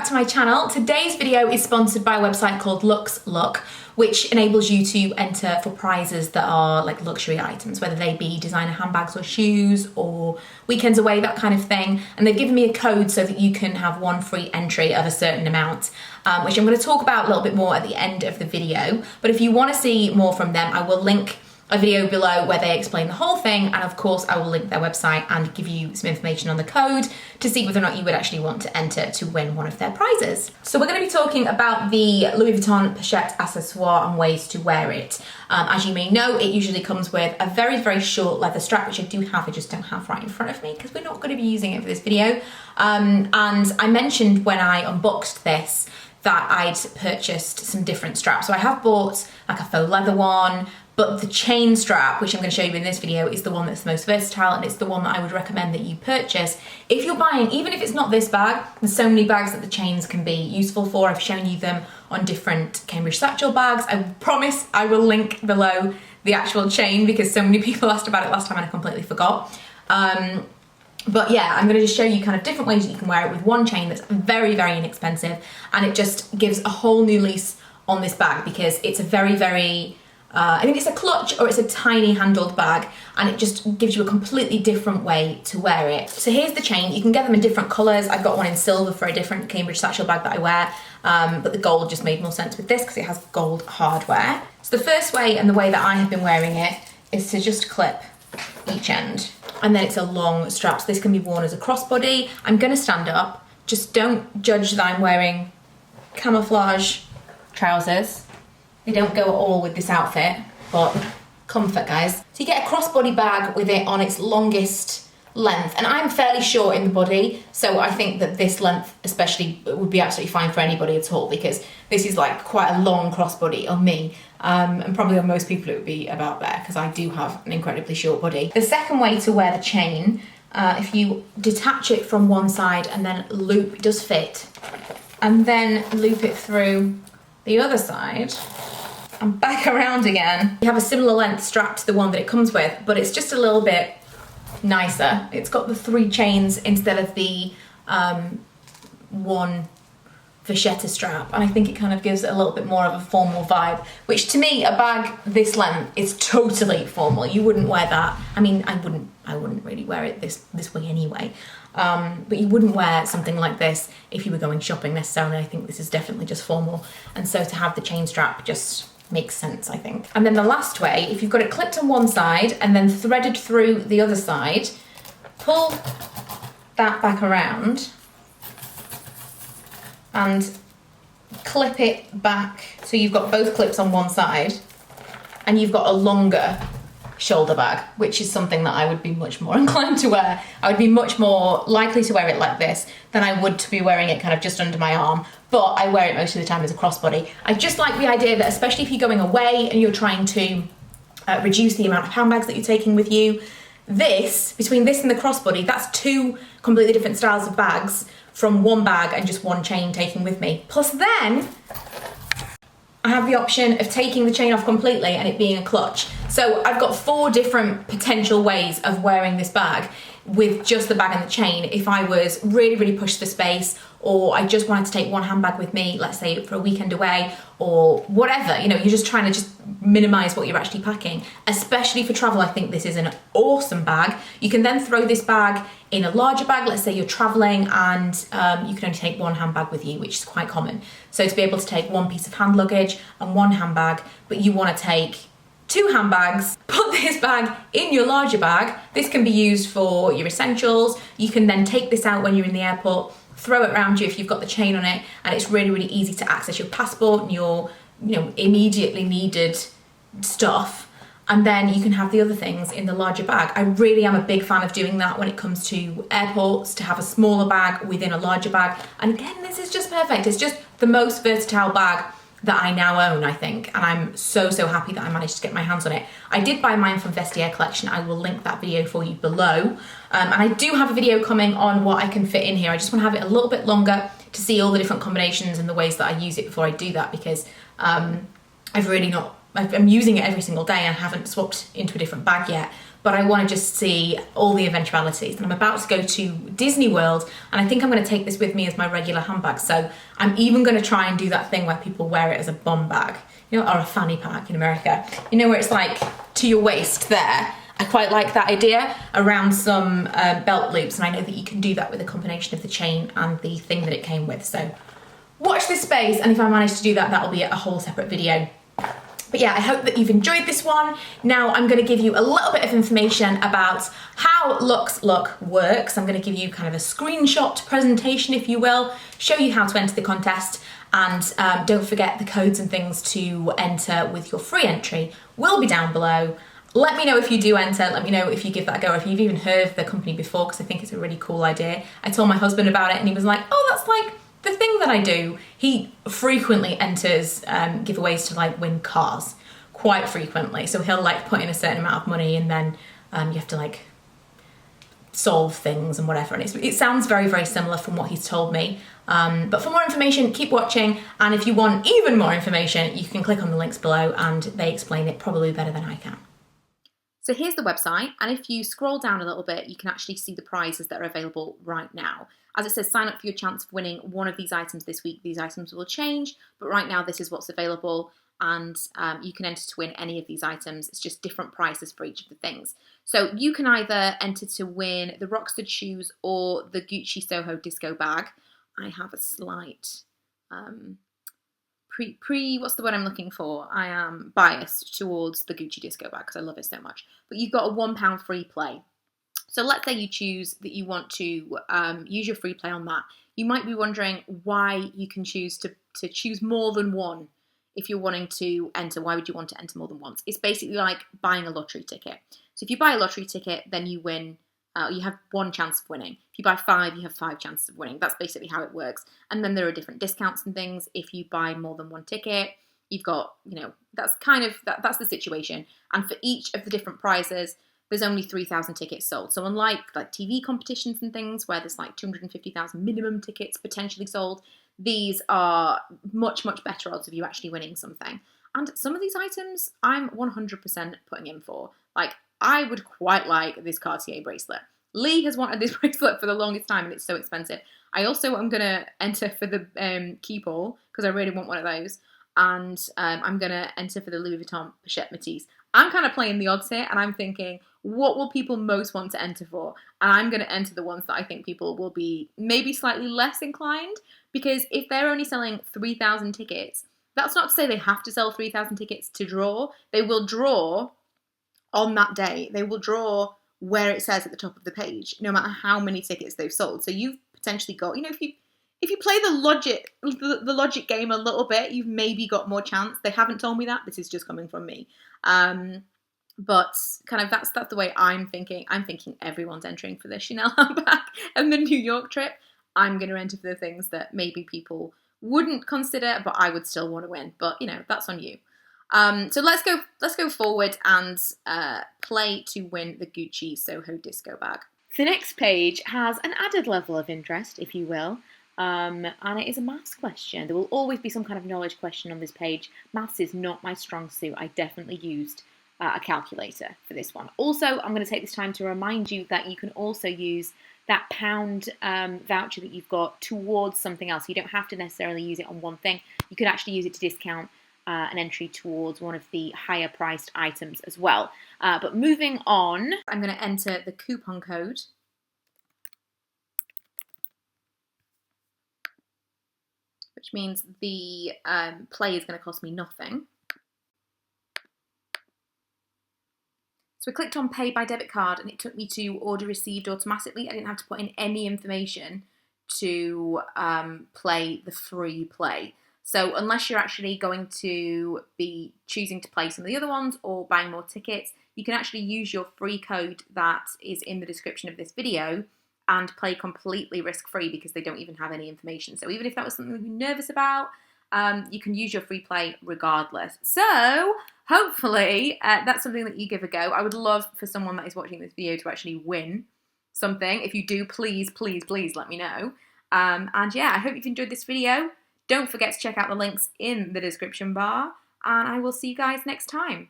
back to my channel. Today's video is sponsored by a website called Lux Look, which enables you to enter for prizes that are like luxury items, whether they be designer handbags or shoes or weekends away, that kind of thing. And they've given me a code so that you can have one free entry of a certain amount, which I'm going to talk about a little bit more at the end of the video. But if you want to see more from them, I will link a video below where they explain the whole thing, and of course I will link their website and give you some information on the code to see whether or not you would actually want to enter to win one of their prizes. So we're going to be talking about the Louis Vuitton Pochette accessoire and ways to wear it. As you may know, it usually comes with a very, very short leather strap, which I do have, I just don't have right in front of me because we're not going to be using it for this video. And I mentioned when I unboxed this that I'd purchased some different straps. So I have bought like a faux leather one, but the chain strap, which I'm going to show you in this video, is the one that's the most versatile, and it's the one that I would recommend that you purchase if you're buying, even if it's not this bag. There's so many bags that the chains can be useful for. I've shown you them on different Cambridge satchel bags. I promise I will link below the actual chain because so many people asked about it last time and I completely forgot. But yeah, I'm going to just show you kind of different ways that you can wear it with one chain that's very, very inexpensive, and it just gives a whole new lease on this bag because it's a very, very I think it's a clutch or it's a tiny handled bag, and it just gives you a completely different way to wear it. So here's the chain. You can get them in different colours. I've got one in silver for a different Cambridge satchel bag that I wear, but the gold just made more sense with this because it has gold hardware. So the first way, and the way that I have been wearing it, is to just clip each end, and then it's a long strap. So this can be worn as a crossbody. I'm going to stand up. Just don't judge that I'm wearing camouflage trousers. They don't go at all with this outfit, but comfort, guys. So you get a crossbody bag with it on its longest length, and I'm fairly short in the body, so I think that this length especially would be absolutely fine for anybody at all, because this is like quite a long crossbody on me, and probably on most people it would be about there, because I do have an incredibly short body. The second way to wear the chain, if you detach it from one side and then loop, it does fit, and then loop it through the other side and back around again. You have a similar length strap to the one that it comes with, but it's just a little bit nicer. It's got the 3 chains instead of the one vachetta strap, and I think it kind of gives it a little bit more of a formal vibe, which to me, a bag this length is totally formal. You wouldn't wear that. I mean, I wouldn't really wear it this way anyway, but you wouldn't wear something like this if you were going shopping necessarily. I think this is definitely just formal, and so to have the chain strap just makes sense, I think. And then the last way, if you've got it clipped on one side and then threaded through the other side, pull that back around and clip it back so you've got both clips on one side, and you've got a longer shoulder bag, which is something that I would be much more inclined to wear. I would be much more likely to wear it like this than I would to be wearing it kind of just under my arm, but I wear it most of the time as a crossbody. I just like the idea that, especially if you're going away and you're trying to reduce the amount of handbags that you're taking with you, between this and the crossbody, that's 2 completely different styles of bags from one bag and just one chain taking with me. Plus then, I have the option of taking the chain off completely and it being a clutch. So I've got 4 different potential ways of wearing this bag with just the bag and the chain. If I was really, really pushed for space, or I just wanted to take one handbag with me, let's say for a weekend away or whatever, you know, you're just trying to just minimize what you're actually packing. Especially for travel, I think this is an awesome bag. You can then throw this bag in a larger bag. Let's say you're traveling and you can only take one handbag with you, which is quite common. So to be able to take one piece of hand luggage and one handbag, but you want to take 2 handbags, put this bag in your larger bag. This can be used for your essentials. You can then take this out when you're in the airport, throw it around you if you've got the chain on it, and it's really, really easy to access your passport and your, you know, immediately needed stuff. And then you can have the other things in the larger bag. I really am a big fan of doing that when it comes to airports, to have a smaller bag within a larger bag. And again, this is just perfect. It's just the most versatile bag that I now own, I think, and I'm so, so happy that I managed to get my hands on it. I did buy mine from Vestiaire Collection. I will link that video for you below. And I do have a video coming on what I can fit in here. I just want to have it a little bit longer to see all the different combinations and the ways that I use it before I do that, because I'm using it every single day and haven't swapped into a different bag yet. but I want to just see all the eventualities. And I'm about to go to Disney World, and I think I'm going to take this with me as my regular handbag. So I'm even going to try and do that thing where people wear it as a bum bag, you know, or a fanny pack in America, you know, where it's like to your waist there. I quite like that idea around some belt loops, and I know that you can do that with a combination of the chain and the thing that it came with. So watch this space, and if I manage to do that, that'll be a whole separate video. But yeah, I hope that you've enjoyed this one. Now I'm going to give you a little bit of information about how Luxe Look works. I'm going to give you kind of a screenshot presentation, if you will, show you how to enter the contest, and don't forget the codes and things to enter with your free entry will be down below. Let me know if you do enter, let me know if you give that a go, if you've even heard of the company before, because I think it's a really cool idea. I told my husband about it and he was like, oh, that's like the thing that I do. He frequently enters giveaways to like win cars, quite frequently. So he'll like put in a certain amount of money, and then you have to like solve things and whatever. And it sounds very, very similar from what he's told me. But for more information, keep watching. And if you want even more information, you can click on the links below and they explain it probably better than I can. So here's the website, and if you scroll down a little bit, you can actually see the prizes that are available right now. As it says, sign up for your chance of winning one of these items this week. These items will change, but right now this is what's available, and you can enter to win any of these items. It's just different prices for each of the things. So you can either enter to win the Rockstud shoes or the Gucci Soho disco bag. I have a slight what's the word I'm looking for? I am biased towards the Gucci disco bag because I love it so much. But you've got a £1 free play. So let's say you choose that you want to use your free play on that. You might be wondering why you can choose to choose more than one if you're wanting to enter. Why would you want to enter more than once? It's basically like buying a lottery ticket. So if you buy a lottery ticket, then you win. You have one chance of winning. If you buy 5, you have 5 chances of winning. That's basically how it works. And then there are different discounts and things. If you buy more than one ticket, you've got, you know, that's kind of, that's the situation. And for each of the different prizes, there's only 3,000 tickets sold. So unlike like TV competitions and things where there's like 250,000 minimum tickets potentially sold, these are much, much better odds of you actually winning something. And some of these items I'm 100% putting in for. Like, I would quite like this Cartier bracelet. Lee has wanted this bracelet for the longest time and it's so expensive. I also am going to enter for the key ball because I really want one of those. And I'm going to enter for the Louis Vuitton Pochette Matisse. I'm kind of playing the odds here and I'm thinking, what will people most want to enter for? And I'm going to enter the ones that I think people will be maybe slightly less inclined, because if they're only selling 3,000 tickets, that's not to say they have to sell 3,000 tickets to draw. They will draw on that day. They will draw where it says at the top of the page, no matter how many tickets they've sold. So you've potentially got, you know, if you play the logic game a little bit, you've maybe got more chance. They haven't told me that. This is just coming from me. But kind of that's the way I'm thinking. I'm thinking everyone's entering for the Chanel handbag and the New York trip. I'm going to enter for the things that maybe people wouldn't consider, but I would still want to win. But, you know, that's on you. So let's go forward and play to win the Gucci Soho disco bag. The next page has an added level of interest, if you will, and it is a maths question. There will always be some kind of knowledge question on this page. Maths is not my strong suit. I definitely used a calculator for this one. Also, I'm going to take this time to remind you that you can also use that pound voucher that you've got towards something else. You don't have to necessarily use it on one thing. You could actually use it to discount an entry towards one of the higher priced items as well. But moving on, I'm going to enter the coupon code. Which means the play is going to cost me nothing. So I clicked on pay by debit card and it took me to order received automatically. I didn't have to put in any information to play the free play. So unless you're actually going to be choosing to play some of the other ones or buying more tickets, you can actually use your free code that is in the description of this video and play completely risk-free because they don't even have any information. So even if that was something you're nervous about, you can use your free play regardless. So hopefully that's something that you give a go. I would love for someone that is watching this video to actually win something. If you do, please, please, please let me know. And yeah, I hope you've enjoyed this video. Don't forget to check out the links in the description bar, and I will see you guys next time.